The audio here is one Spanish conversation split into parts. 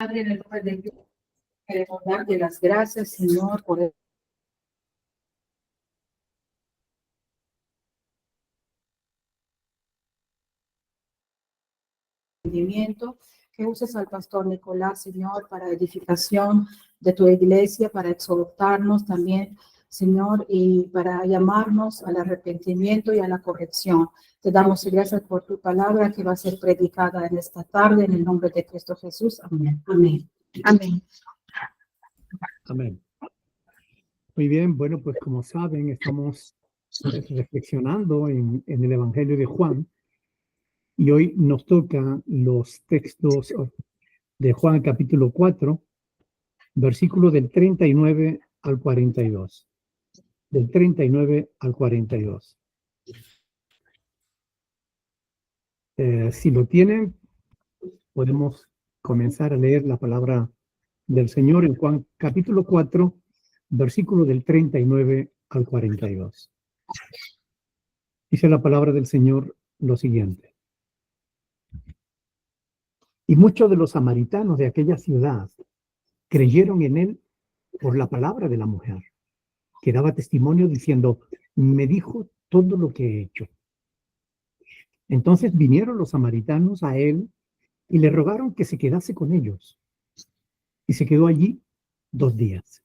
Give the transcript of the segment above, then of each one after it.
Padre, en el nombre de Dios, queremos darte las gracias, Señor, por el entendimiento, que uses al pastor Nicolás, Señor, para edificación de tu iglesia, para exhortarnos también, Señor, y para llamarnos al arrepentimiento y a la corrección. Te damos gracias por tu palabra que va a ser predicada en esta tarde, en el nombre de Cristo Jesús. Amén. Amén. Amén. Amén. Muy bien, bueno, pues como saben, estamos reflexionando en el Evangelio de Juan y hoy nos tocan los textos de Juan capítulo 4, versículos del 39 al 42. Del 39 al 42. Si lo tienen, podemos comenzar a leer la palabra del Señor en Juan capítulo 4, versículo del 39 al 42. Dice la palabra del Señor lo siguiente. Y muchos de los samaritanos de aquella ciudad creyeron en él por la palabra de la mujer, que daba testimonio diciendo, me dijo todo lo que he hecho. Entonces vinieron los samaritanos a él y le rogaron que se quedase con ellos. Y se quedó allí 2 días.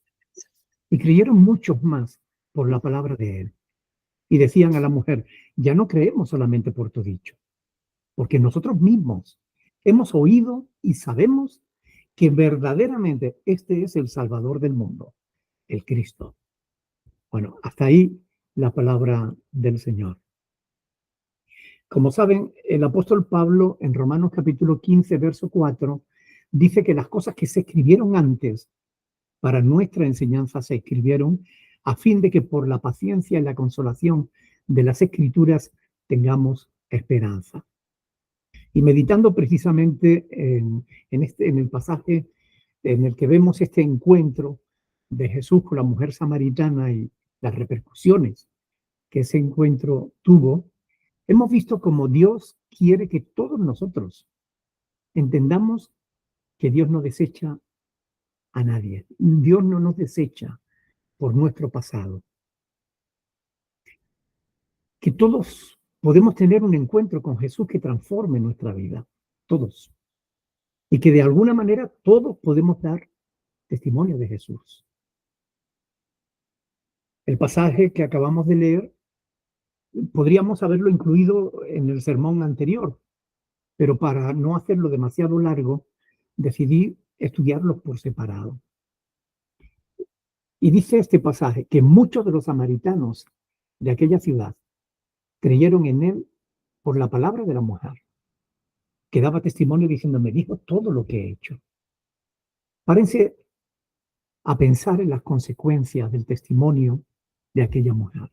Y creyeron muchos más por la palabra de él. Y decían a la mujer, ya no creemos solamente por tu dicho, porque nosotros mismos hemos oído y sabemos que verdaderamente este es el Salvador del mundo, el Cristo. Bueno, hasta ahí la palabra del Señor. Como saben, el apóstol Pablo en Romanos capítulo 15, verso 4, dice que las cosas que se escribieron antes para nuestra enseñanza se escribieron a fin de que por la paciencia y la consolación de las Escrituras tengamos esperanza. Y meditando precisamente en el pasaje en el que vemos este encuentro de Jesús con la mujer samaritana y las repercusiones que ese encuentro tuvo, hemos visto cómo Dios quiere que todos nosotros entendamos que Dios no desecha a nadie. Dios no nos desecha por nuestro pasado. Que todos podemos tener un encuentro con Jesús que transforme nuestra vida. Todos. Y que de alguna manera todos podemos dar testimonio de Jesús. El pasaje que acabamos de leer podríamos haberlo incluido en el sermón anterior, pero para no hacerlo demasiado largo, decidí estudiarlos por separado. Y dice este pasaje que muchos de los samaritanos de aquella ciudad creyeron en él por la palabra de la mujer, que daba testimonio diciendo, me dijo todo lo que he hecho. Párense a pensar en las consecuencias del testimonio de aquella mujer.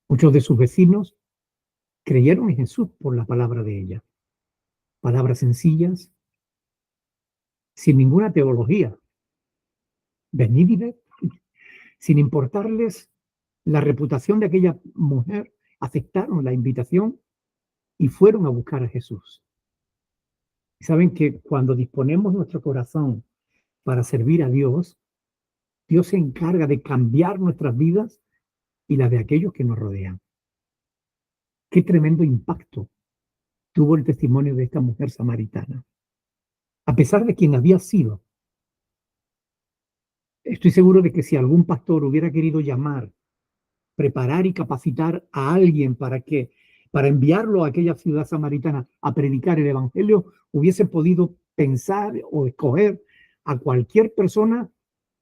Muchos de sus vecinos creyeron en Jesús por la palabra de ella. Palabras sencillas, sin ninguna teología. Venid y ved. Sin importarles la reputación de aquella mujer, aceptaron la invitación y fueron a buscar a Jesús. Y saben que cuando disponemos nuestro corazón para servir a Dios, Dios se encarga de cambiar nuestras vidas y las de aquellos que nos rodean. Qué tremendo impacto tuvo el testimonio de esta mujer samaritana. A pesar de quien había sido, estoy seguro de que si algún pastor hubiera querido llamar, preparar y capacitar a alguien para enviarlo a aquella ciudad samaritana a predicar el evangelio, hubiese podido pensar o escoger a cualquier persona,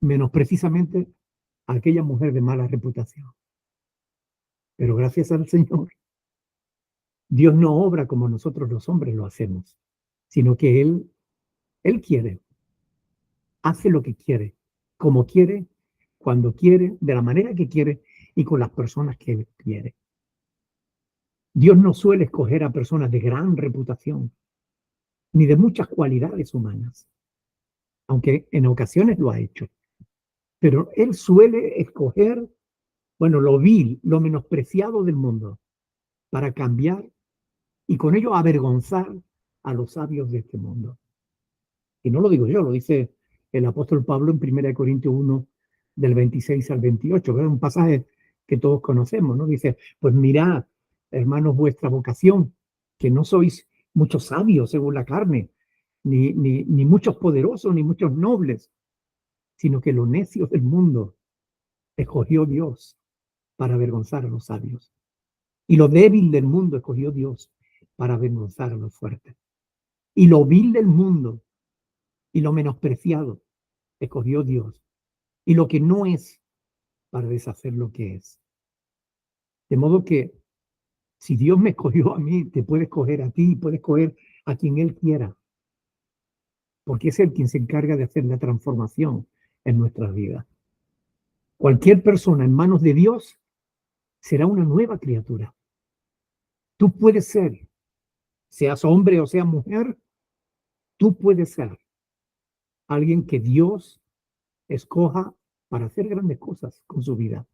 menos precisamente a aquella mujer de mala reputación. Pero gracias al Señor, Dios no obra como nosotros los hombres lo hacemos, sino que Él quiere, hace lo que quiere, como quiere, cuando quiere, de la manera que quiere y con las personas que Él quiere. Dios no suele escoger a personas de gran reputación, ni de muchas cualidades humanas, aunque en ocasiones lo ha hecho. Pero Él suele escoger, lo vil, lo menospreciado del mundo, para cambiar y con ello avergonzar a los sabios de este mundo. Y no lo digo yo, lo dice el apóstol Pablo en 1 Corintios 1, del 26 al 28, que es un pasaje que todos conocemos, ¿no? Dice, pues mirad, hermanos, vuestra vocación, que no sois muchos sabios según la carne, ni muchos poderosos, ni muchos nobles, sino que los necios del mundo escogió Dios para avergonzar a los sabios. Y lo débil del mundo escogió Dios para avergonzar a los fuertes. Y lo vil del mundo y lo menospreciado escogió Dios. Y lo que no es para deshacer lo que es. De modo que si Dios me escogió a mí, te puede escoger a ti, puede escoger a quien Él quiera. Porque es Él quien se encarga de hacer la transformación en nuestras vidas. Cualquier persona en manos de Dios será una nueva criatura. Tú puedes ser, seas hombre o seas mujer, tú puedes ser alguien que Dios escoja para hacer grandes cosas con su vida.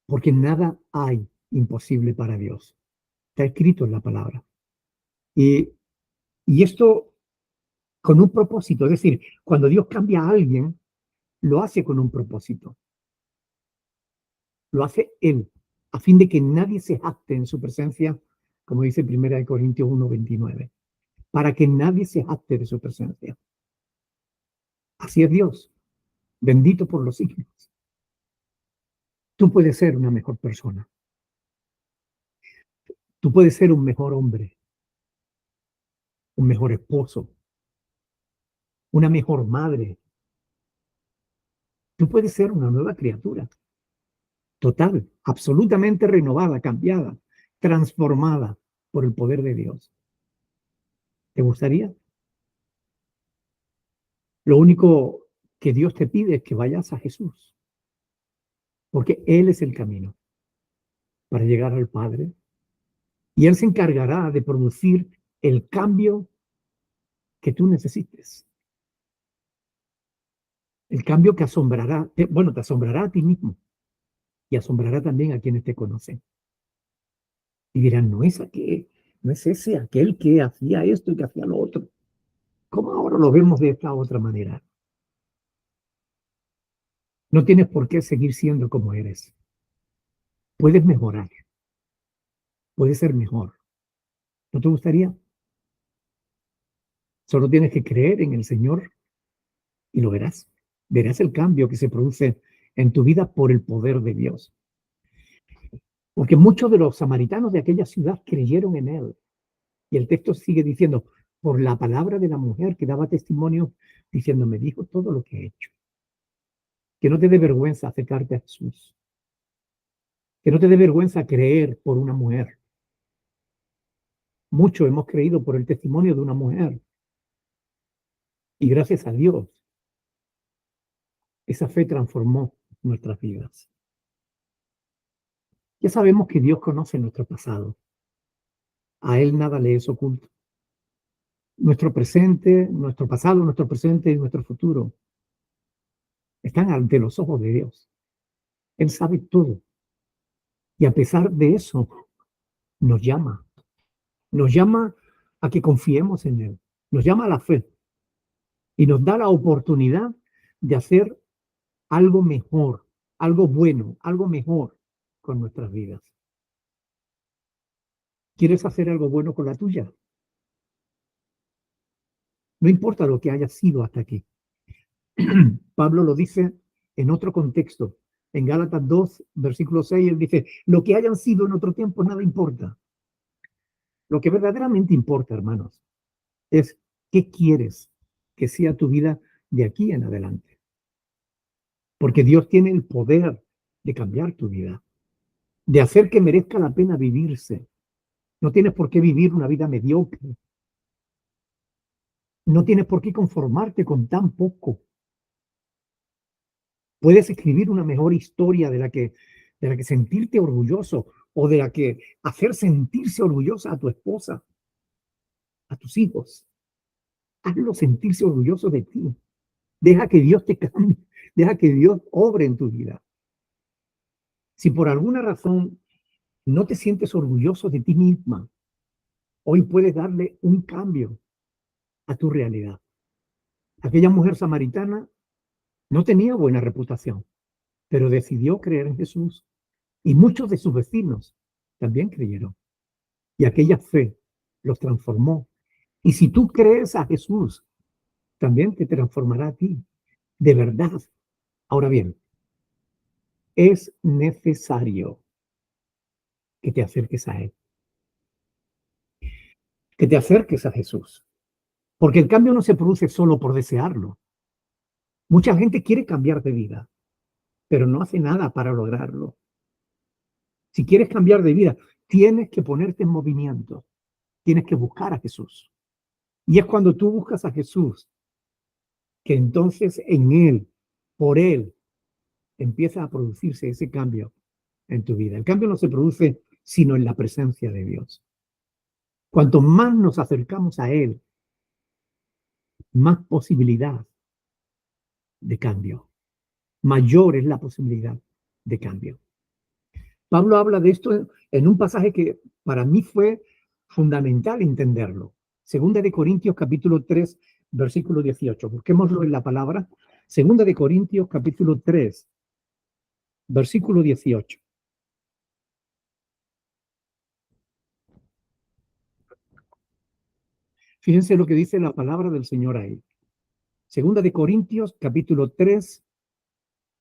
Porque nada hay imposible para Dios. Está escrito en la palabra. Y esto con un propósito, es decir, cuando Dios cambia a alguien, lo hace con un propósito. Lo hace Él, a fin de que nadie se jacte en su presencia, como dice 1 Corintios 1:29, para que nadie se jacte de su presencia. Así es Dios, bendito por los siglos. Tú puedes ser una mejor persona. Tú puedes ser un mejor hombre, un mejor esposo, una mejor madre. Tú puedes ser una nueva criatura, total, absolutamente renovada, cambiada, transformada por el poder de Dios. ¿Te gustaría? Lo único que Dios te pide es que vayas a Jesús, porque Él es el camino para llegar al Padre y Él se encargará de producir el cambio que tú necesites. El cambio que asombrará, te asombrará a ti mismo y asombrará también a quienes te conocen. Y dirán, no es aquel, no es ese, aquel que hacía esto y que hacía lo otro. ¿Cómo ahora lo vemos de esta otra manera? No tienes por qué seguir siendo como eres. Puedes mejorar, puedes ser mejor. ¿No te gustaría? Solo tienes que creer en el Señor y lo verás. Verás el cambio que se produce en tu vida por el poder de Dios. Porque muchos de los samaritanos de aquella ciudad creyeron en Él. Y el texto sigue diciendo, por la palabra de la mujer que daba testimonio, diciendo, me dijo todo lo que he hecho. Que no te dé vergüenza acercarte a Jesús. Que no te dé vergüenza creer por una mujer. Mucho hemos creído por el testimonio de una mujer. Y gracias a Dios, esa fe transformó nuestras vidas. Ya sabemos que Dios conoce nuestro pasado. A Él nada le es oculto. Nuestro presente, nuestro pasado, nuestro presente y nuestro futuro están ante los ojos de Dios. Él sabe todo. Y a pesar de eso, nos llama. Nos llama a que confiemos en Él. Nos llama a la fe. Y nos da la oportunidad de hacer algo mejor, algo bueno, algo mejor con nuestras vidas. ¿Quieres hacer algo bueno con la tuya? No importa lo que haya sido hasta aquí. Pablo lo dice en otro contexto. En Gálatas 2, versículo 6, él dice, lo que hayan sido en otro tiempo, nada importa. Lo que verdaderamente importa, hermanos, es qué quieres que sea tu vida de aquí en adelante. Porque Dios tiene el poder de cambiar tu vida, de hacer que merezca la pena vivirse. No tienes por qué vivir una vida mediocre. No tienes por qué conformarte con tan poco. Puedes escribir una mejor historia de la que sentirte orgulloso o de la que hacer sentirse orgullosa a tu esposa, a tus hijos. Hazlo sentirse orgulloso de ti. Deja que Dios te cambie. Deja que Dios obre en tu vida. Si por alguna razón no te sientes orgulloso de ti misma, hoy puedes darle un cambio a tu realidad. Aquella mujer samaritana no tenía buena reputación, pero decidió creer en Jesús y muchos de sus vecinos también creyeron. Y aquella fe los transformó. Y si tú crees a Jesús, también te transformará a ti, de verdad. Ahora bien, es necesario que te acerques a Él, que te acerques a Jesús, porque el cambio no se produce solo por desearlo. Mucha gente quiere cambiar de vida, pero no hace nada para lograrlo. Si quieres cambiar de vida, tienes que ponerte en movimiento, tienes que buscar a Jesús. Y es cuando tú buscas a Jesús que entonces en Él, por Él, empieza a producirse ese cambio en tu vida. El cambio no se produce sino en la presencia de Dios. Cuanto más nos acercamos a Él, más posibilidad de cambio, mayor es la posibilidad de cambio. Pablo habla de esto en un pasaje que para mí fue fundamental entenderlo. Segunda de Corintios capítulo 3, versículo 18. Busquémoslo en la palabra. Segunda de Corintios capítulo 3, versículo 18. Fíjense lo que dice la palabra del Señor ahí. Segunda de Corintios capítulo 3,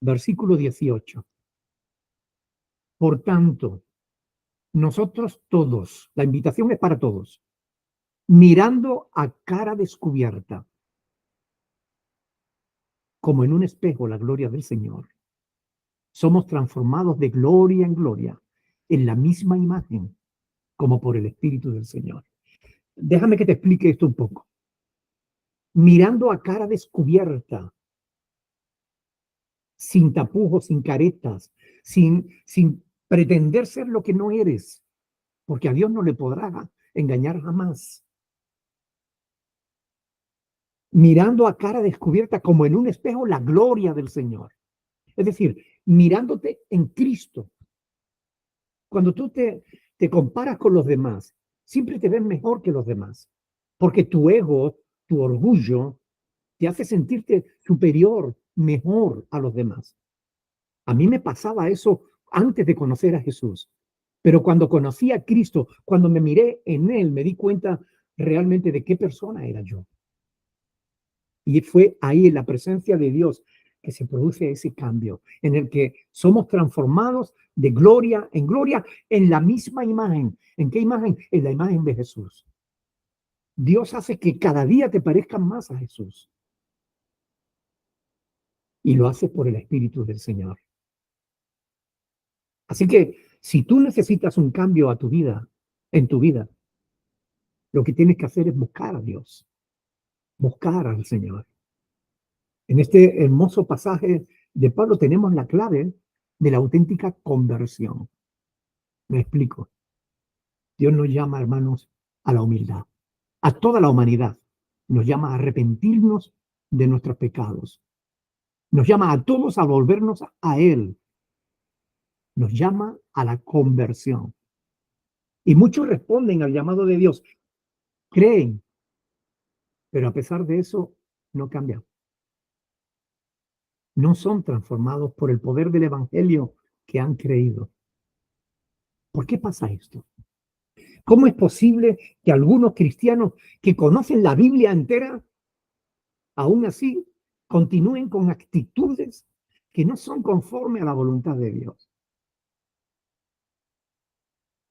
versículo 18. Por tanto, nosotros todos, la invitación es para todos, mirando a cara descubierta, como en un espejo la gloria del Señor, somos transformados de gloria en gloria en la misma imagen, como por el Espíritu del Señor. Déjame que te explique esto un poco. Mirando a cara descubierta, sin tapujos, sin caretas, sin pretender ser lo que no eres, porque a Dios no le podrá engañar jamás. Mirando a cara descubierta como en un espejo la gloria del Señor. Es decir, mirándote en Cristo. Cuando tú te comparas con los demás, siempre te ves mejor que los demás, porque tu ego, tu orgullo, te hace sentirte superior, mejor a los demás. A mí me pasaba eso antes de conocer a Jesús, pero cuando conocí a Cristo, cuando me miré en Él, me di cuenta realmente de qué persona era yo. Y fue ahí en la presencia de Dios que se produce ese cambio, en el que somos transformados de gloria en la misma imagen. ¿En qué imagen? En la imagen de Jesús. Dios hace que cada día te parezcan más a Jesús. Y lo hace por el Espíritu del Señor. Así que si tú necesitas un cambio a tu vida, en tu vida, lo que tienes que hacer es buscar a Dios, buscar al Señor. En este hermoso pasaje de Pablo tenemos la clave de la auténtica conversión. Me explico. Dios nos llama, hermanos, a la humildad. A toda la humanidad nos llama a arrepentirnos de nuestros pecados. Nos llama a todos a volvernos a Él. Nos llama a la conversión. Y muchos responden al llamado de Dios. Creen, pero a pesar de eso no cambian. No son transformados por el poder del Evangelio que han creído. ¿Por qué pasa esto? ¿Cómo es posible que algunos cristianos que conocen la Biblia entera, aún así, continúen con actitudes que no son conforme a la voluntad de Dios?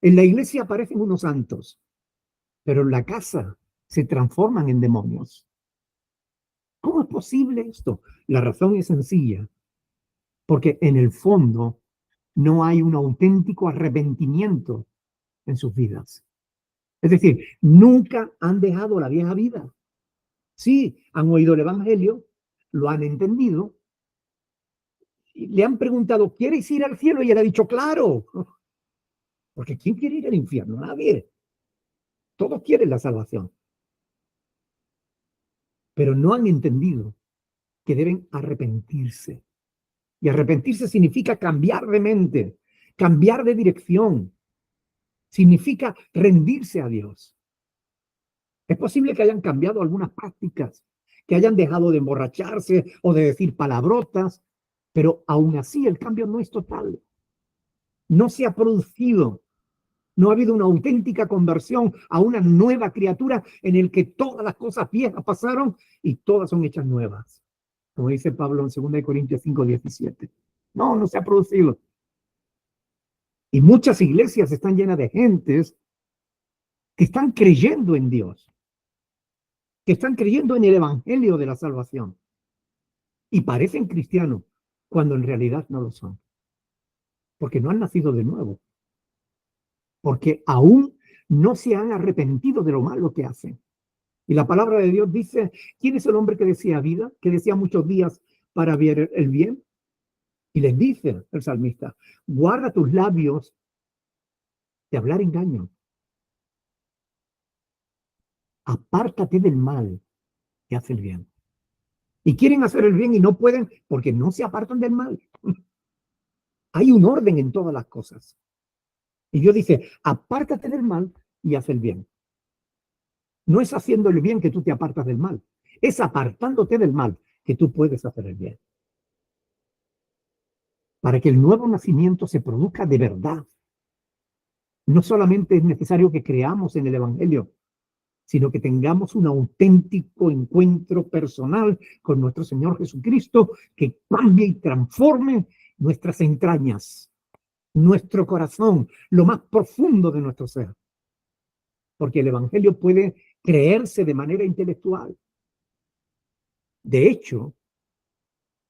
En la iglesia aparecen unos santos, pero en la casa se transforman en demonios. ¿Cómo es posible esto? La razón es sencilla, porque en el fondo no hay un auténtico arrepentimiento en sus vidas. Es decir, nunca han dejado la vieja vida. Sí, han oído el Evangelio, lo han entendido, y le han preguntado, ¿quieres ir al cielo? Y él ha dicho, claro. Porque ¿quién quiere ir al infierno? Nadie. Todos quieren la salvación. Pero no han entendido que deben arrepentirse. Y arrepentirse significa cambiar de mente, cambiar de dirección. Significa rendirse a Dios. Es posible que hayan cambiado algunas prácticas, que hayan dejado de emborracharse o de decir palabrotas, pero aún así el cambio no es total. No se ha producido, no ha habido una auténtica conversión a una nueva criatura en el que todas las cosas viejas pasaron y todas son hechas nuevas. Como dice Pablo en 2 Corintios 5:17. No, no se ha producido. Y muchas iglesias están llenas de gentes que están creyendo en Dios, que están creyendo en el evangelio de la salvación y parecen cristianos cuando en realidad no lo son, porque no han nacido de nuevo, porque aún no se han arrepentido de lo malo que hacen. Y la palabra de Dios dice, ¿quién es el hombre que decía vida, que decía muchos días para ver el bien? Y les dice el salmista, guarda tus labios de hablar engaño. Apártate del mal que hace el bien. Y quieren hacer el bien y no pueden porque no se apartan del mal. Hay un orden en todas las cosas. Y Dios dice, apártate del mal y haz el bien. No es haciendo el bien que tú te apartas del mal. Es apartándote del mal que tú puedes hacer el bien. Para que el nuevo nacimiento se produzca de verdad. No solamente es necesario que creamos en el Evangelio, sino que tengamos un auténtico encuentro personal con nuestro Señor Jesucristo que cambie y transforme nuestras entrañas, nuestro corazón, lo más profundo de nuestro ser. Porque el Evangelio puede creerse de manera intelectual. De hecho,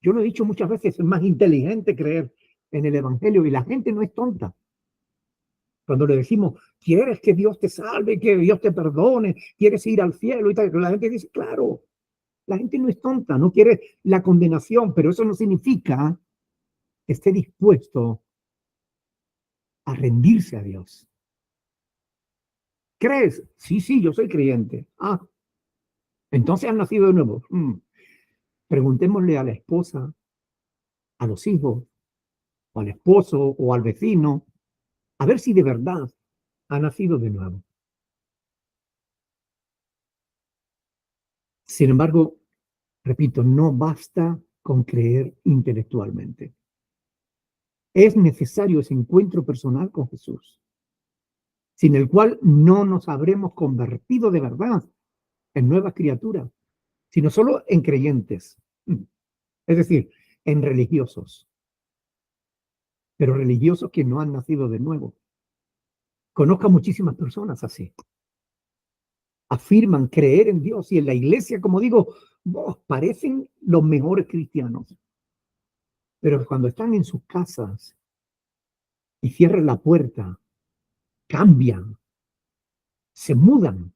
yo lo he dicho muchas veces, es más inteligente creer en el Evangelio y la gente no es tonta. Cuando le decimos, ¿quieres que Dios te salve, que Dios te perdone, quieres ir al cielo y tal? La gente dice, claro, la gente no es tonta, no quiere la condenación, pero eso no significa que esté dispuesto a rendirse a Dios. ¿Crees? Sí, sí, yo soy creyente. Ah, entonces has nacido de nuevo. Preguntémosle a la esposa, a los hijos, o al esposo, o al vecino, a ver si de verdad ha nacido de nuevo. Sin embargo, repito, no basta con creer intelectualmente. Es necesario ese encuentro personal con Jesús, sin el cual no nos habremos convertido de verdad en nuevas criaturas, sino solo en creyentes, es decir, en religiosos, pero religiosos que no han nacido de nuevo. Conozco a muchísimas personas así. Afirman creer en Dios y en la iglesia, como digo, parecen los mejores cristianos. Pero cuando están en sus casas y cierran la puerta, cambian, se mudan.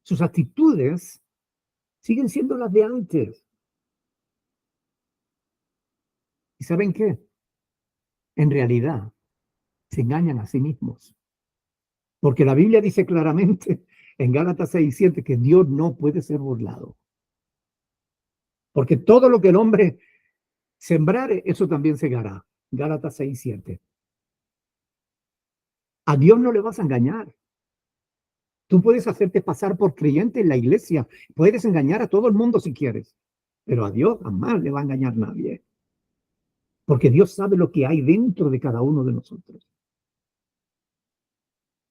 Sus actitudes siguen siendo las de antes. ¿Y saben qué? En realidad, se engañan a sí mismos. Porque la Biblia dice claramente en Gálatas 6:7 que Dios no puede ser burlado. Porque todo lo que el hombre sembrare, eso también segará. Gálatas 6:7. A Dios no le vas a engañar. Tú puedes hacerte pasar por creyente en la iglesia. Puedes engañar a todo el mundo si quieres. Pero a Dios jamás le va a engañar nadie. Porque Dios sabe lo que hay dentro de cada uno de nosotros.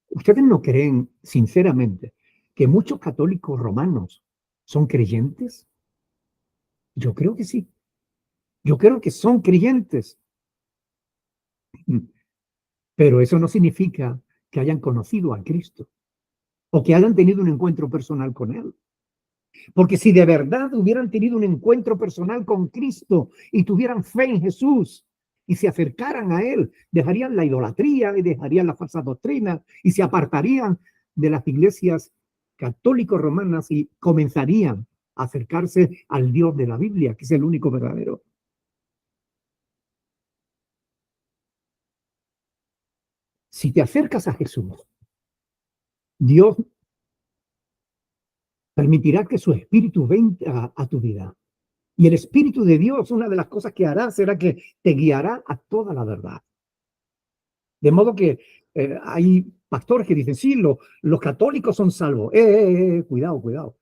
¿Ustedes no creen, sinceramente, que muchos católicos romanos son creyentes? Yo creo que sí. Yo creo que son creyentes. Pero eso no significa que hayan conocido a Cristo o que hayan tenido un encuentro personal con Él. Porque si de verdad hubieran tenido un encuentro personal con Cristo y tuvieran fe en Jesús y se acercaran a Él, dejarían la idolatría y dejarían la falsa doctrina y se apartarían de las iglesias católicos romanas y comenzarían a acercarse al Dios de la Biblia, que es el único verdadero. Si te acercas a Jesús, Dios permitirá que su espíritu venga a tu vida. Y el Espíritu de Dios, una de las cosas que hará será que te guiará a toda la verdad. De modo que Hay pastores que dicen, sí, los católicos son salvos. Cuidado, cuidado.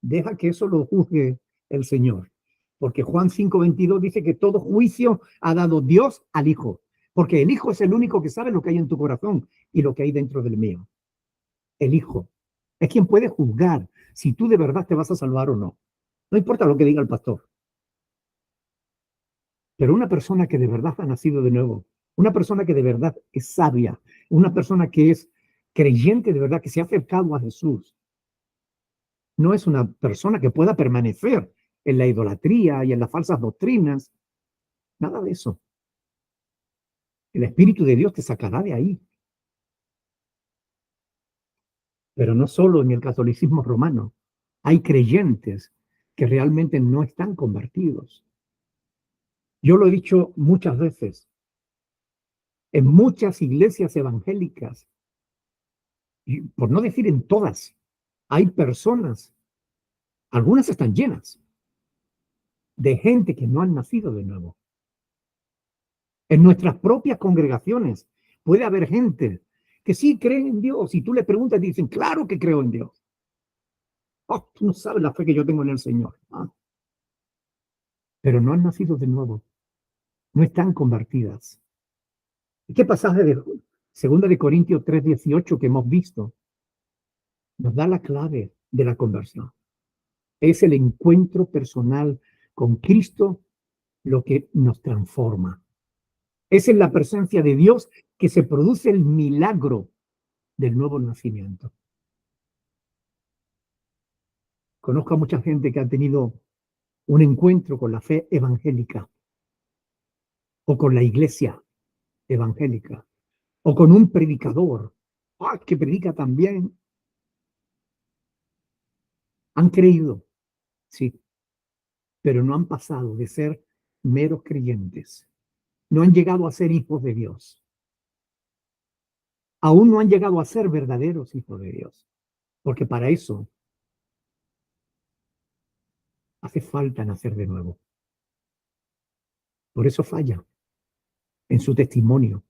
Deja que eso lo juzgue el Señor. Porque Juan 5:22 dice que todo juicio ha dado Dios al Hijo. Porque el Hijo es el único que sabe lo que hay en tu corazón y lo que hay dentro del mío. El Hijo es quien puede juzgar si tú de verdad te vas a salvar o no. No importa lo que diga el pastor. Pero una persona que de verdad ha nacido de nuevo, una persona que de verdad es sabia, una persona que es creyente de verdad, que se ha acercado a Jesús, no es una persona que pueda permanecer en la idolatría y en las falsas doctrinas. Nada de eso. El Espíritu de Dios te sacará de ahí. Pero no solo en el catolicismo romano. Hay creyentes que realmente no están convertidos. Yo lo he dicho muchas veces. En muchas iglesias evangélicas, y por no decir en todas, hay personas, algunas están llenas de gente que no han nacido de nuevo. En nuestras propias congregaciones puede haber gente que sí cree en Dios y tú le preguntas y dicen, claro que creo en Dios. Oh, tú no sabes la fe que yo tengo en el Señor. Pero no han nacido de nuevo, no están convertidas. ¿Y qué pasaje de 2 Corintios 3:18 que hemos visto nos da la clave de la conversión? Es el encuentro personal con Cristo lo que nos transforma. Es en la presencia de Dios que se produce el milagro del nuevo nacimiento. Conozco a mucha gente que ha tenido un encuentro con la fe evangélica o con la iglesia evangélica o con un predicador que predica también. Han creído, sí, pero no han pasado de ser meros creyentes. No han llegado a ser hijos de Dios. Aún no han llegado a ser verdaderos hijos de Dios. Porque para eso hace falta nacer de nuevo. Por eso falla en su testimonio.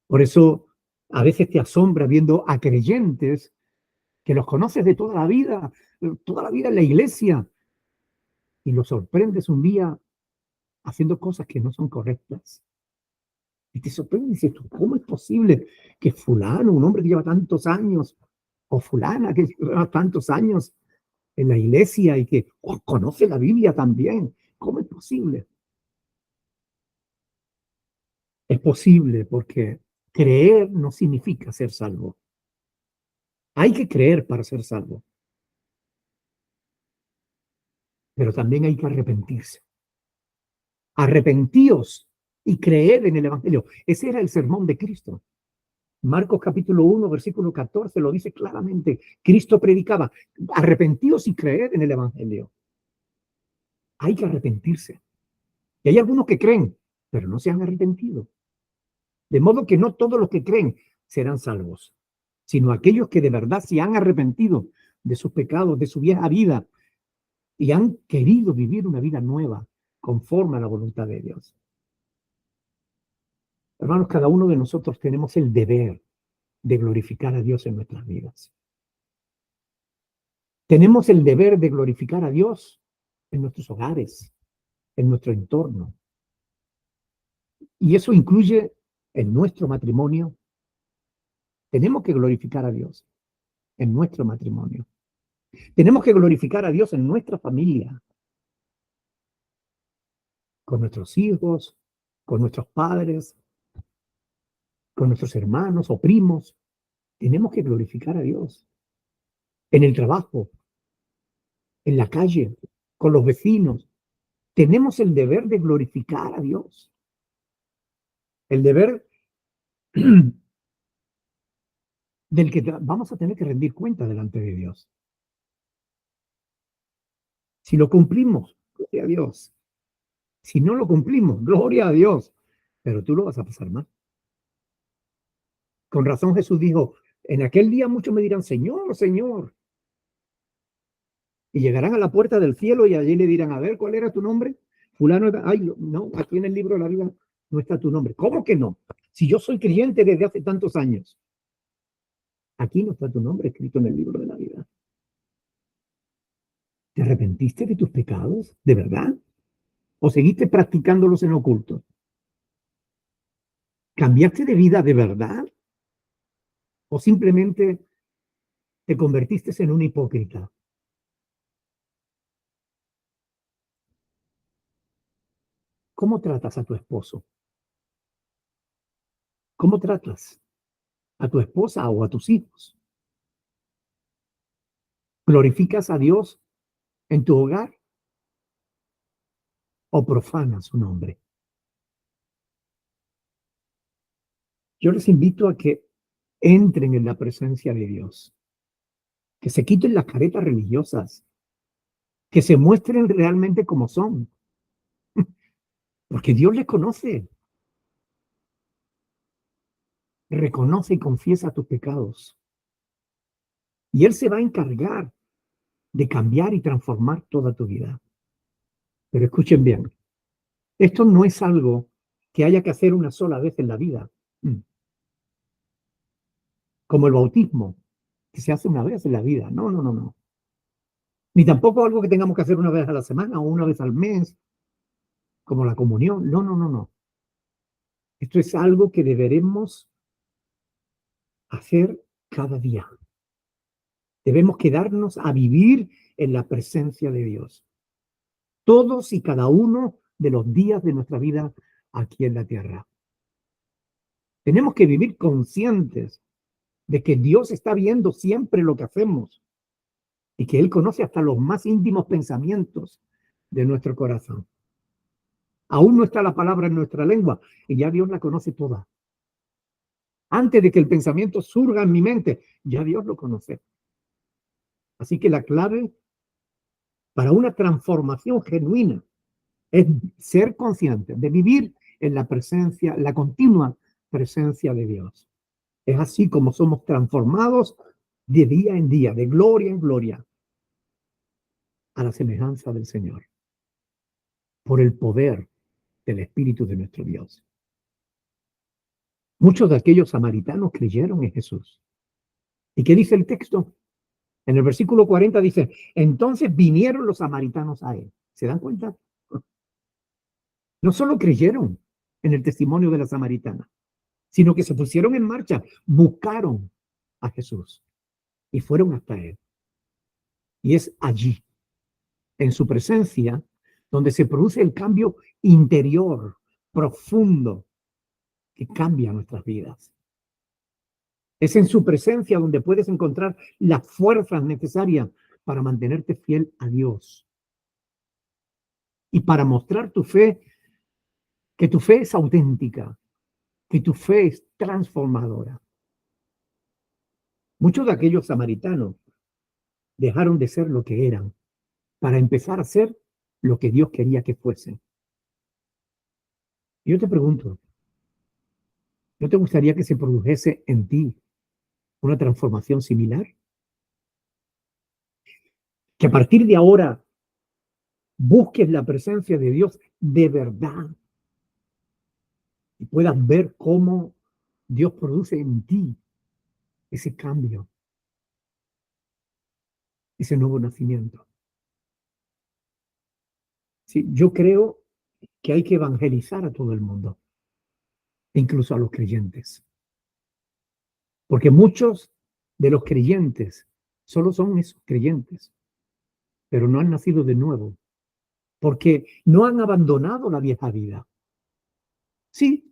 Por eso a veces te asombra viendo a creyentes que los conoces de toda la vida en la iglesia, y los sorprendes un día haciendo cosas que no son correctas. Y te sorprende y dices, ¿cómo es posible que fulano, un hombre que lleva tantos años, o fulana que lleva tantos años en la iglesia y que conoce la Biblia también? ¿Cómo es posible? Es posible porque creer no significa ser salvo. Hay que creer para ser salvo, pero también hay que arrepentirse. Arrepentíos y creed en el Evangelio. Ese era el sermón de Cristo. Marcos capítulo 1, versículo 14 lo dice claramente. Cristo predicaba, arrepentíos y creed en el Evangelio. Hay que arrepentirse. Y hay algunos que creen, pero no se han arrepentido. De modo que no todos los que creen serán salvos, sino aquellos que de verdad se han arrepentido de sus pecados, de su vieja vida, y han querido vivir una vida nueva, conforme a la voluntad de Dios. Hermanos, cada uno de nosotros tenemos el deber de glorificar a Dios en nuestras vidas. Tenemos el deber de glorificar a Dios en nuestros hogares, en nuestro entorno. Y eso incluye en nuestro matrimonio. Tenemos que glorificar a Dios en nuestro matrimonio. Tenemos que glorificar a Dios en nuestra familia, con nuestros hijos, con nuestros padres, con nuestros hermanos o primos. Tenemos que glorificar a Dios en el trabajo, en la calle, con los vecinos. Tenemos el deber de glorificar a Dios. El deber del que vamos a tener que rendir cuenta delante de Dios. Si lo cumplimos, gloria a Dios. Si no lo cumplimos, gloria a Dios. Pero tú lo vas a pasar mal. Con razón Jesús dijo, en aquel día muchos me dirán, Señor, Señor. Y llegarán a la puerta del cielo y allí le dirán, a ver, ¿cuál era tu nombre? Fulano, ay, no, aquí en el libro de la vida no está tu nombre. ¿Cómo que no? Si yo soy creyente desde hace tantos años, aquí no está tu nombre escrito en el libro de la vida. ¿Te arrepentiste de tus pecados? ¿De verdad? ¿O seguiste practicándolos en oculto? ¿Cambiaste de vida de verdad? ¿O simplemente te convertiste en un hipócrita? ¿Cómo tratas a tu esposo? ¿Cómo tratas a tu esposa o a tus hijos? ¿Glorificas a Dios en tu hogar o profanas su nombre? Yo les invito a que entren en la presencia de Dios, que se quiten las caretas religiosas, que se muestren realmente como son, porque Dios les conoce. Reconoce y confiesa tus pecados. Y Él se va a encargar de cambiar y transformar toda tu vida. Pero escuchen bien, esto no es algo que haya que hacer una sola vez en la vida, como el bautismo, que se hace una vez en la vida. No, no, no, no. Ni tampoco algo que tengamos que hacer una vez a la semana o una vez al mes, como la comunión. No, no, no, no. Esto es algo que deberemos hacer cada día. Debemos quedarnos a vivir en la presencia de Dios. Todos y cada uno de los días de nuestra vida aquí en la tierra. Tenemos que vivir conscientes de que Dios está viendo siempre lo que hacemos y que Él conoce hasta los más íntimos pensamientos de nuestro corazón. Aún no está la palabra en nuestra lengua y ya Dios la conoce toda. Antes de que el pensamiento surja en mi mente, ya Dios lo conoce. Así que la clave para una transformación genuina es ser consciente de vivir en la presencia, la continua presencia de Dios. Es así como somos transformados de día en día, de gloria en gloria, a la semejanza del Señor, por el poder del Espíritu de nuestro Dios. Muchos de aquellos samaritanos creyeron en Jesús. ¿Y qué dice el texto? En el versículo 40 dice, entonces vinieron los samaritanos a él. ¿Se dan cuenta? No solo creyeron en el testimonio de la samaritana, sino que se pusieron en marcha, buscaron a Jesús y fueron hasta él. Y es allí, en su presencia, donde se produce el cambio interior, profundo, que cambia nuestras vidas. Es en su presencia donde puedes encontrar las fuerzas necesarias para mantenerte fiel a Dios y para mostrar tu fe, que tu fe es auténtica, que tu fe es transformadora. Muchos de aquellos samaritanos dejaron de ser lo que eran para empezar a ser lo que Dios quería que fuesen. Y yo te pregunto, ¿no te gustaría que se produjese en ti una transformación similar? Que a partir de ahora busques la presencia de Dios de verdad y puedas ver cómo Dios produce en ti ese cambio, ese nuevo nacimiento. Sí, yo creo que hay que evangelizar a todo el mundo, incluso a los creyentes, porque muchos de los creyentes solo son esos creyentes, pero no han nacido de nuevo, porque no han abandonado la vieja vida. Sí,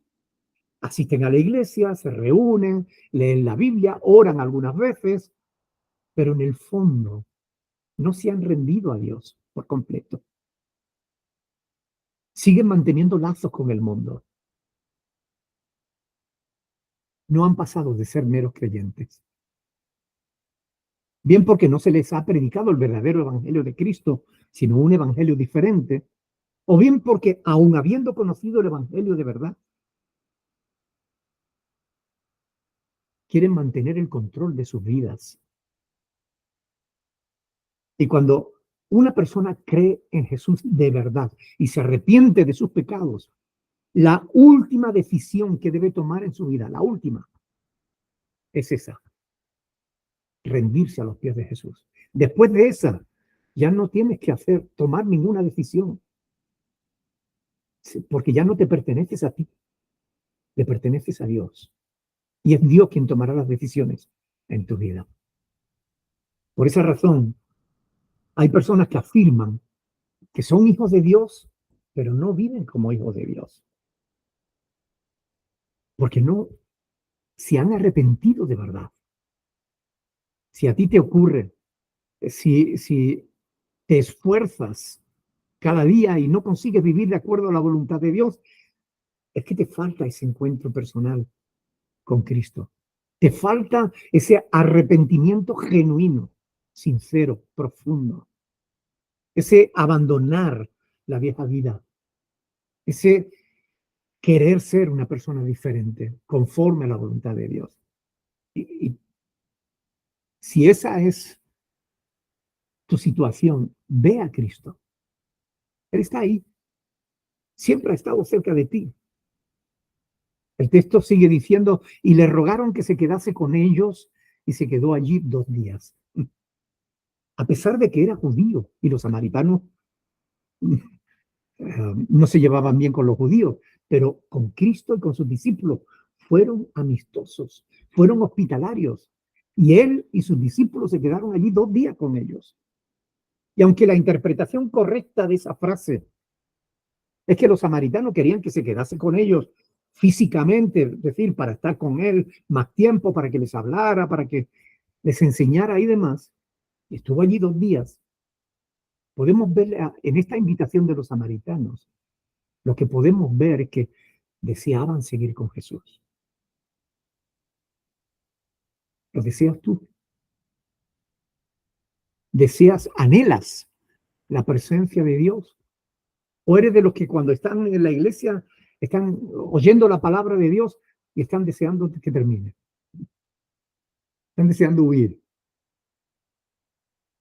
asisten a la iglesia, se reúnen, leen la Biblia, oran algunas veces, pero en el fondo no se han rendido a Dios por completo. Siguen manteniendo lazos con el mundo. No han pasado de ser meros creyentes. Bien porque no se les ha predicado el verdadero evangelio de Cristo, sino un evangelio diferente, o bien porque aun habiendo conocido el evangelio de verdad, quieren mantener el control de sus vidas. Y cuando una persona cree en Jesús de verdad y se arrepiente de sus pecados, La última decisión que debe tomar en su vida, la última, es esa, rendirse a los pies de Jesús. Después de esa, ya no tienes que tomar ninguna decisión, porque ya no te perteneces a ti, le perteneces a Dios. Y es Dios quien tomará las decisiones en tu vida. Por esa razón, hay personas que afirman que son hijos de Dios, pero no viven como hijos de Dios. Porque no se han arrepentido de verdad. Si a ti te ocurre, si te esfuerzas cada día y no consigues vivir de acuerdo a la voluntad de Dios, es que te falta ese encuentro personal con Cristo. Te falta ese arrepentimiento genuino, sincero, profundo. Ese abandonar la vieja vida. Ese querer ser una persona diferente, conforme a la voluntad de Dios. Y si esa es tu situación, ve a Cristo. Él está ahí. Siempre ha estado cerca de ti. El texto sigue diciendo, y le rogaron que se quedase con ellos, y se quedó allí 2 días. A pesar de que era judío, y los samaritanos no se llevaban bien con los judíos, pero con Cristo y con sus discípulos fueron amistosos, fueron hospitalarios. Y él y sus discípulos se quedaron allí 2 días con ellos. Y aunque la interpretación correcta de esa frase es que los samaritanos querían que se quedase con ellos físicamente, es decir, para estar con él más tiempo, para que les hablara, para que les enseñara y demás, y estuvo allí 2 días. Podemos ver en esta invitación de los samaritanos, lo que podemos ver es que deseaban seguir con Jesús. ¿Lo deseas tú? ¿Deseas, anhelas la presencia de Dios? ¿O eres de los que cuando están en la iglesia están oyendo la palabra de Dios y están deseando que termine? Están deseando huir.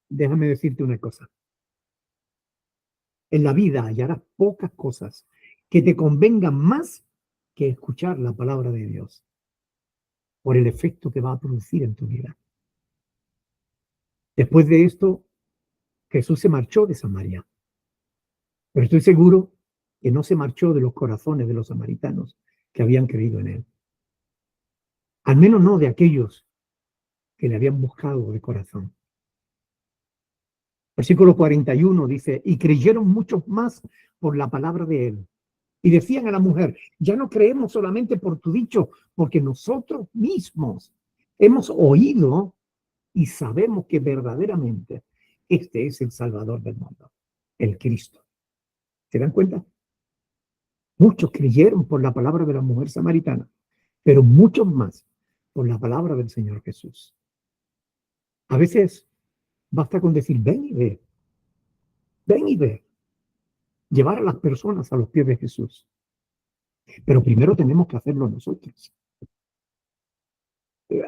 Déjame decirte una cosa. En la vida hallarás pocas cosas que te convengan más que escuchar la palabra de Dios por el efecto que va a producir en tu vida. Después de esto, Jesús se marchó de Samaria. Pero estoy seguro que no se marchó de los corazones de los samaritanos que habían creído en él. Al menos no de aquellos que le habían buscado de corazón. Versículo 41 dice, y creyeron muchos más por la palabra de él. Y decían a la mujer, ya no creemos solamente por tu dicho, porque nosotros mismos hemos oído y sabemos que verdaderamente este es el Salvador del mundo, el Cristo. ¿Se dan cuenta? Muchos creyeron por la palabra de la mujer samaritana, pero muchos más por la palabra del Señor Jesús. A veces basta con decir, ven y ve, ven y ve. Llevar a las personas a los pies de Jesús. Pero primero tenemos que hacerlo nosotros.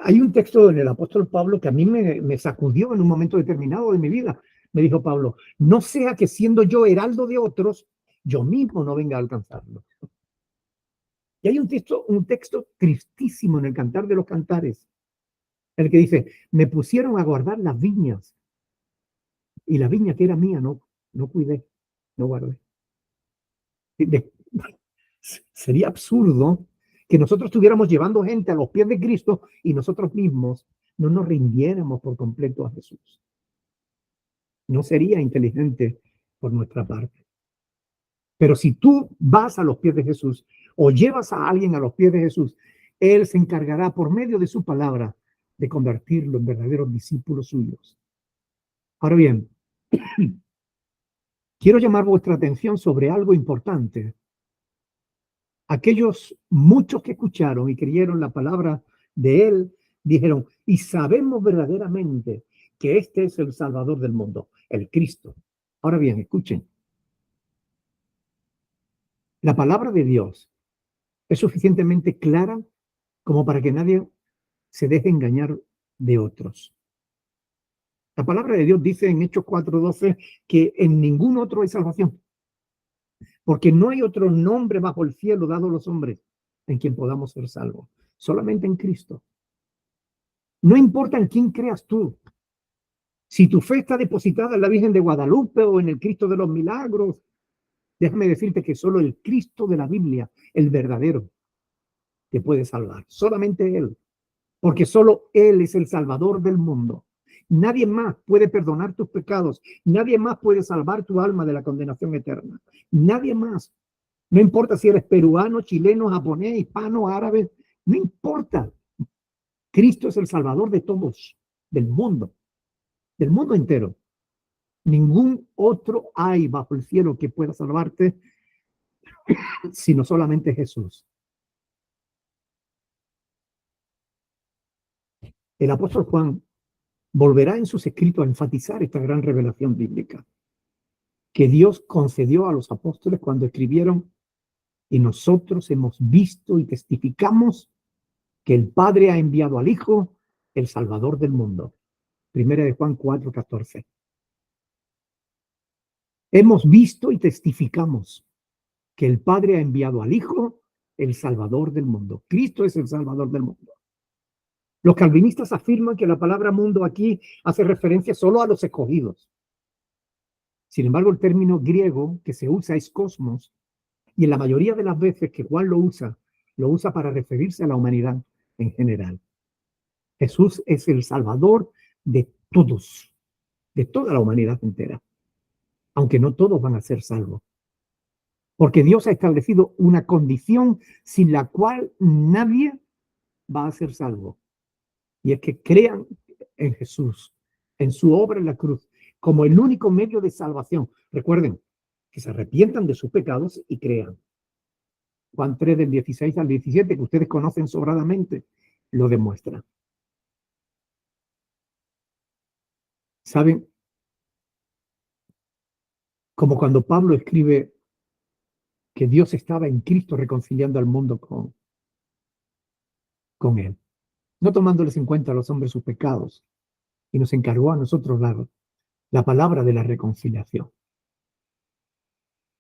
Hay un texto en el apóstol Pablo que a mí me sacudió en un momento determinado de mi vida. Me dijo Pablo, no sea que siendo yo heraldo de otros, yo mismo no venga a alcanzarlo. Y hay un texto tristísimo en el Cantar de los Cantares, el que dice, me pusieron a guardar las viñas, y la viña que era mía no cuidé, no guardé. Sería absurdo que nosotros estuviéramos llevando gente a los pies de Cristo y nosotros mismos no nos rindiéramos por completo a Jesús. No sería inteligente por nuestra parte. Pero si tú vas a los pies de Jesús o llevas a alguien a los pies de Jesús, Él se encargará por medio de su palabra de convertirlo en verdaderos discípulos suyos. Ahora bien, quiero llamar vuestra atención sobre algo importante. Aquellos muchos que escucharon y creyeron la palabra de él, dijeron, y sabemos verdaderamente que este es el Salvador del mundo, el Cristo. Ahora bien, escuchen. La palabra de Dios es suficientemente clara como para que nadie se deje engañar de otros. La palabra de Dios dice en Hechos 4:12 que en ningún otro hay salvación, porque no hay otro nombre bajo el cielo dado a los hombres en quien podamos ser salvos, solamente en Cristo. No importa en quién creas tú. Si tu fe está depositada en la Virgen de Guadalupe o en el Cristo de los Milagros, déjame decirte que solo el Cristo de la Biblia, el verdadero, te puede salvar. Solamente Él. Porque solo Él es el Salvador del mundo. Nadie más puede perdonar tus pecados. Nadie más puede salvar tu alma de la condenación eterna. Nadie más. No importa si eres peruano, chileno, japonés, hispano, árabe. No importa. Cristo es el Salvador de todos, del mundo entero. Ningún otro hay bajo el cielo que pueda salvarte, sino solamente Jesús. El apóstol Juan volverá en sus escritos a enfatizar esta gran revelación bíblica que Dios concedió a los apóstoles cuando escribieron: y nosotros hemos visto y testificamos que el Padre ha enviado al Hijo, el Salvador del mundo. Primera de Juan 4:14. Hemos visto y testificamos que el Padre ha enviado al Hijo, el Salvador del mundo. Cristo es el Salvador del mundo. Los calvinistas afirman que la palabra mundo aquí hace referencia solo a los escogidos. Sin embargo, el término griego que se usa es cosmos, y en la mayoría de las veces que Juan lo usa para referirse a la humanidad en general. Jesús es el Salvador de todos, de toda la humanidad entera, aunque no todos van a ser salvos. Porque Dios ha establecido una condición sin la cual nadie va a ser salvo. Y es que crean en Jesús, en su obra en la cruz, como el único medio de salvación. Recuerden, que se arrepientan de sus pecados y crean. Juan 3, del 16 al 17, que ustedes conocen sobradamente, lo demuestra. ¿Saben? Como cuando Pablo escribe que Dios estaba en Cristo reconciliando al mundo con él, no tomándoles en cuenta a los hombres sus pecados, y nos encargó a nosotros la palabra de la reconciliación.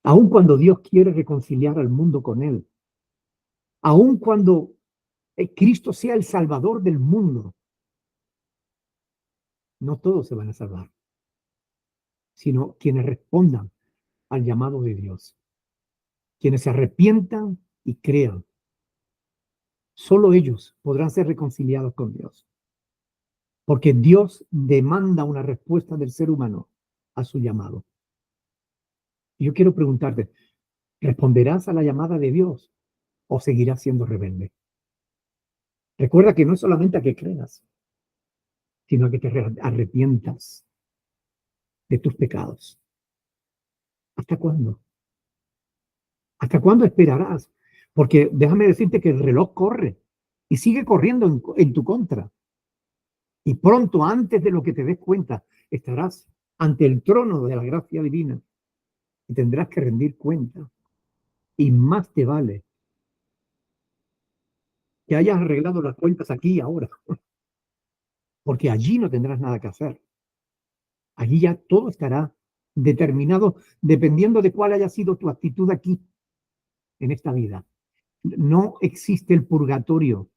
Aun cuando Dios quiere reconciliar al mundo con él, aun cuando Cristo sea el Salvador del mundo, no todos se van a salvar, sino quienes respondan al llamado de Dios, quienes se arrepientan y crean. Solo ellos podrán ser reconciliados con Dios, porque Dios demanda una respuesta del ser humano a su llamado. Y yo quiero preguntarte, ¿responderás a la llamada de Dios o seguirás siendo rebelde? Recuerda que no es solamente a que creas, sino a que te arrepientas de tus pecados. ¿Hasta cuándo? ¿Hasta cuándo esperarás? Porque déjame decirte que el reloj corre y sigue corriendo en tu contra. Y pronto, antes de lo que te des cuenta, estarás ante el trono de la gracia divina y tendrás que rendir cuenta. Y más te vale que hayas arreglado las cuentas aquí y ahora, porque allí no tendrás nada que hacer. Allí ya todo estará determinado dependiendo de cuál haya sido tu actitud aquí, en esta vida. No existe el purgatorio,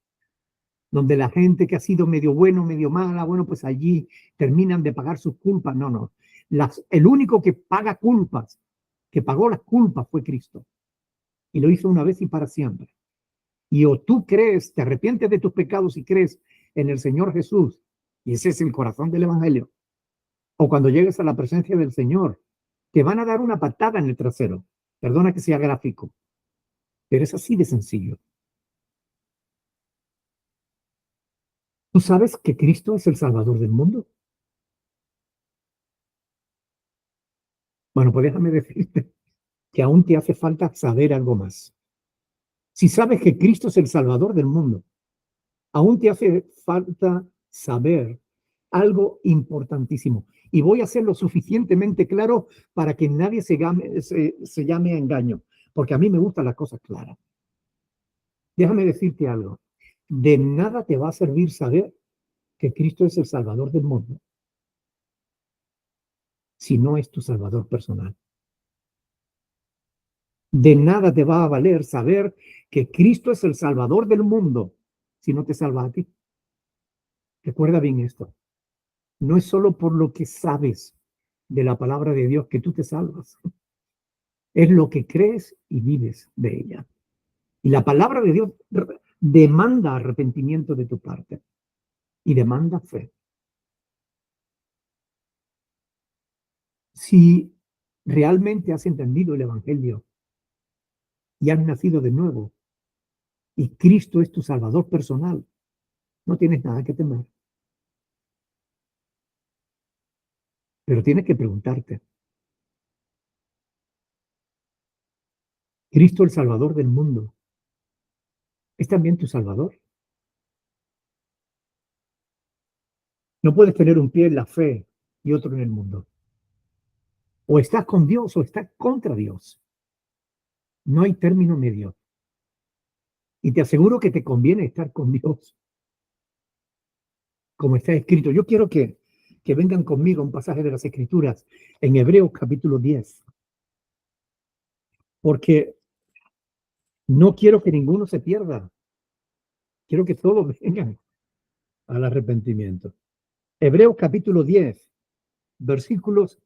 donde la gente que ha sido medio bueno, medio mala, bueno, pues allí terminan de pagar sus culpas. No, no. El único que paga culpas, que pagó las culpas, fue Cristo. Y lo hizo una vez y para siempre. Y o tú crees, te arrepientes de tus pecados y crees en el Señor Jesús, y ese es el corazón del Evangelio, o cuando llegues a la presencia del Señor, te van a dar una patada en el trasero. Perdona que sea gráfico, pero es así de sencillo. ¿Tú sabes que Cristo es el Salvador del mundo? Bueno, pues déjame decirte que aún te hace falta saber algo más. Si sabes que Cristo es el Salvador del mundo, aún te hace falta saber algo importantísimo. Y voy a hacerlo suficientemente claro para que nadie se llame a engaño, porque a mí me gustan las cosas claras. Déjame decirte algo. De nada te va a servir saber que Cristo es el Salvador del mundo si no es tu Salvador personal. De nada te va a valer saber que Cristo es el Salvador del mundo si no te salva a ti. Recuerda bien esto. No es solo por lo que sabes de la palabra de Dios que tú te salvas. Es lo que crees y vives de ella. Y la palabra de Dios demanda arrepentimiento de tu parte y demanda fe. Si realmente has entendido el Evangelio y has nacido de nuevo y Cristo es tu Salvador personal, no tienes nada que temer. Pero tienes que preguntarte, ¿Cristo el Salvador del mundo es también tu Salvador? No puedes tener un pie en la fe y otro en el mundo. O estás con Dios o estás contra Dios. No hay término medio. Y te aseguro que te conviene estar con Dios, como está escrito. Yo quiero que vengan conmigo a un pasaje de las Escrituras en Hebreos capítulo 10, porque no quiero que ninguno se pierda. Quiero que todos vengan al arrepentimiento. Hebreos capítulo 10, versículos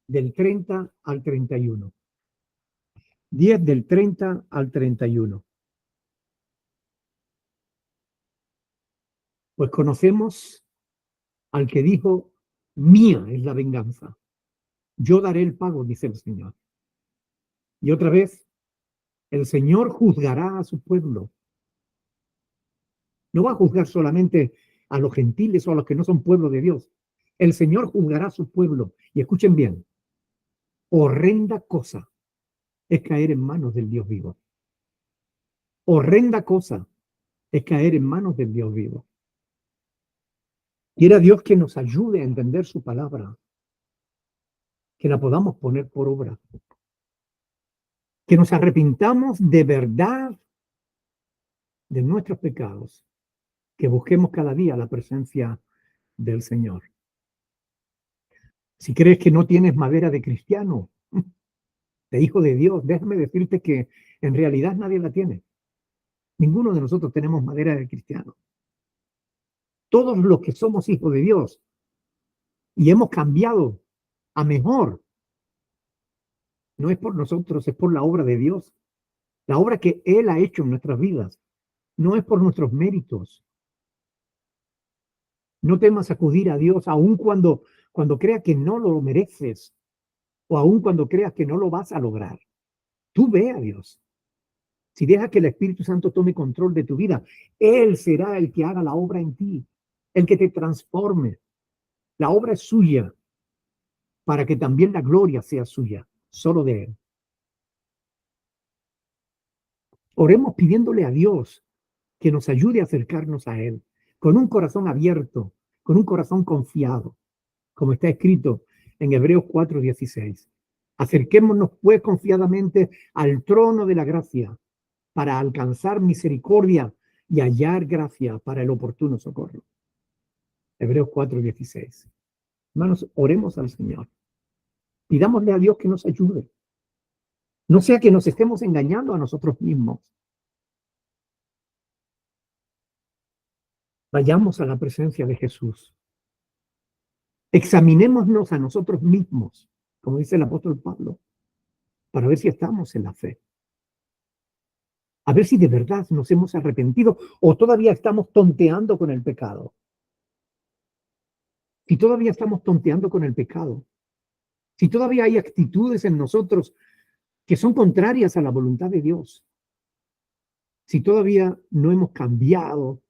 del 30 al 31. 10 del 30 al 31. Pues conocemos al que dijo, mía es la venganza. Yo daré el pago, dice el Señor. Y otra vez, el Señor juzgará a su pueblo. No va a juzgar solamente a los gentiles o a los que no son pueblo de Dios. El Señor juzgará a su pueblo. Y escuchen bien, horrenda cosa es caer en manos del Dios vivo. Horrenda cosa es caer en manos del Dios vivo. Quiera Dios que nos ayude a entender su palabra, que la podamos poner por obra, que nos arrepintamos de verdad de nuestros pecados, que busquemos cada día la presencia del Señor. Si crees que no tienes madera de cristiano, de hijo de Dios, déjame decirte que en realidad nadie la tiene. Ninguno de nosotros tenemos madera de cristiano. Todos los que somos hijos de Dios y hemos cambiado a mejor, no es por nosotros, es por la obra de Dios. La obra que Él ha hecho en nuestras vidas. No es por nuestros méritos. No temas acudir a Dios aun cuando creas que no lo mereces o aun cuando creas que no lo vas a lograr. Tú ve a Dios. Si dejas que el Espíritu Santo tome control de tu vida, Él será el que haga la obra en ti, el que te transforme. La obra es suya para que también la gloria sea suya, solo de Él. Oremos pidiéndole a Dios que nos ayude a acercarnos a Él con un corazón abierto, con un corazón confiado, como está escrito en Hebreos 4:16. Acerquémonos pues confiadamente al trono de la gracia para alcanzar misericordia y hallar gracia para el oportuno socorro. Hebreos 4:16. Hermanos, oremos al Señor. Pidámosle a Dios que nos ayude. No sea que nos estemos engañando a nosotros mismos. Vayamos a la presencia de Jesús. Examinémonos a nosotros mismos, como dice el apóstol Pablo, para ver si estamos en la fe. A ver si de verdad nos hemos arrepentido o todavía estamos tonteando con el pecado. Si todavía estamos tonteando con el pecado, si todavía hay actitudes en nosotros que son contrarias a la voluntad de Dios, si todavía no hemos cambiado,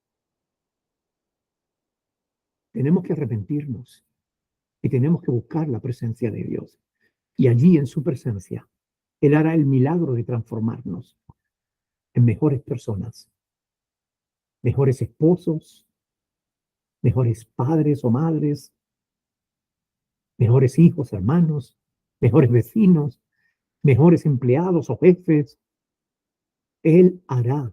tenemos que arrepentirnos y tenemos que buscar la presencia de Dios. Y allí en su presencia, Él hará el milagro de transformarnos en mejores personas, mejores esposos, mejores padres o madres, mejores hijos, hermanos, mejores vecinos, mejores empleados o jefes. Él hará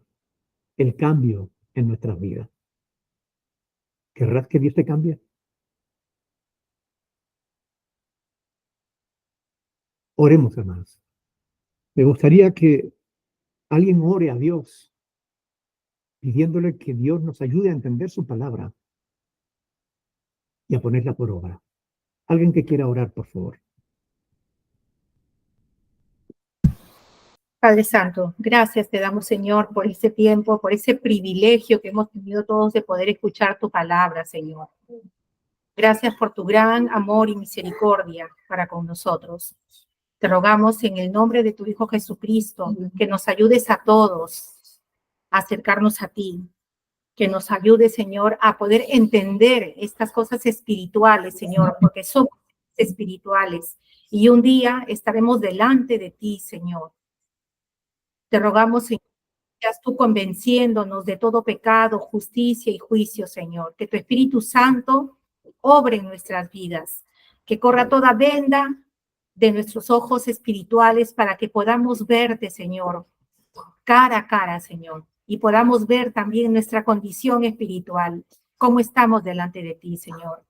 el cambio en nuestras vidas. ¿Querrás que Dios te cambie? Oremos, hermanos. Me gustaría que alguien ore a Dios, pidiéndole que Dios nos ayude a entender su palabra y a ponerla por obra. Alguien que quiera orar, por favor. Padre Santo, gracias te damos, Señor, por ese tiempo, por ese privilegio que hemos tenido todos de poder escuchar tu palabra, Señor. Gracias por tu gran amor y misericordia para con nosotros. Te rogamos en el nombre de tu Hijo Jesucristo que nos ayudes a todos a acercarnos a ti, que nos ayude, Señor, a poder entender estas cosas espirituales, Señor, porque somos espirituales y un día estaremos delante de ti, Señor. Te rogamos, Señor, que seas tú convenciéndonos de todo pecado, justicia y juicio, Señor. Que tu Espíritu Santo obre en nuestras vidas, que corra toda venda de nuestros ojos espirituales para que podamos verte, Señor, cara a cara, Señor, y podamos ver también nuestra condición espiritual, cómo estamos delante de ti, Señor.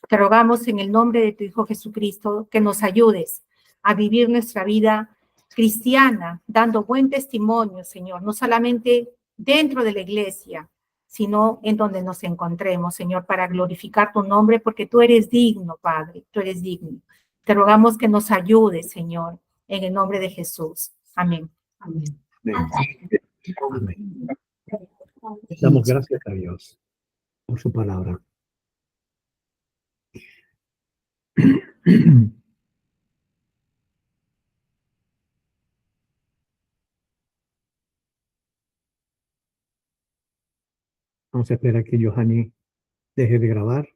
Te rogamos en el nombre de tu Hijo Jesucristo que nos ayudes a vivir nuestra vida cristiana, dando buen testimonio, Señor, no solamente dentro de la iglesia, sino en donde nos encontremos, Señor, para glorificar tu nombre, porque tú eres digno, Padre, tú eres digno. Te rogamos que nos ayudes, Señor, en el nombre de Jesús. Amén. Amén. Amén. Damos gracias a Dios por su palabra. Vamos a esperar que Johanny deje de grabar.